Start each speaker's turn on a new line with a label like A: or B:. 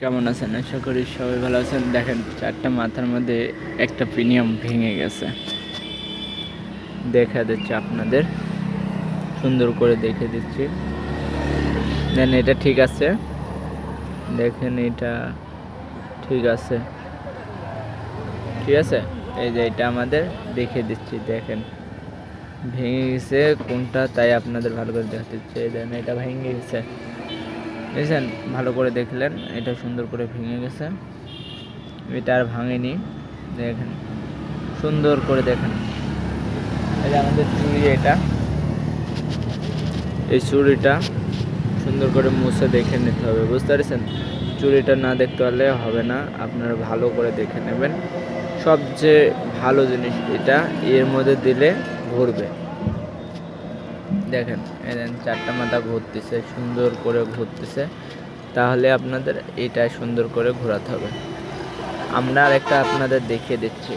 A: কেমন আছেন? আশা করি সবাই ভালো আছেন। দেখেন, চারটা মাথার মধ্যে একটা প্রিমিয়াম ভেঙে গেছে। দেখা দিচ্ছে আপনাদের, সুন্দর করে দেখে দিচ্ছি। দেন এটা ঠিক আছে, দেখেন এটা ঠিক আছে, ঠিক আছে। এই যে এটা আমাদের দেখে দিচ্ছি, দেখেন ভেঙে গেছে কোনটা, তাই আপনাদের ভালো করে দেখাতে দিচ্ছে। দেন এটা ভেঙে গেছে, বুঝছেন? ভালো করে দেখলেন, এটা সুন্দর করে ভেঙে গেছে, এটা আর ভাঙেনি। দেখেন সুন্দর করে দেখেন, এটা আমাদের চুড়ি। এটা এই চুড়িটা সুন্দর করে মুছে দেখে নিতে হবে, বুঝতে পারছেন? চুড়িটা না দেখতে পারলে হবে না, আপনারা ভালো করে দেখে নেবেন। সবচেয়ে ভালো জিনিস এটা, এর মধ্যে দিলে ঘুরবে। দেখেন চারটা মাথা ঘুরতেছে, সুন্দর করে ঘুরতেছে। তাহলে আপনাদের এটা সুন্দর করে ঘোরাতে হবে। আমরা আরেকটা আপনাদের দেখিয়ে দিচ্ছি।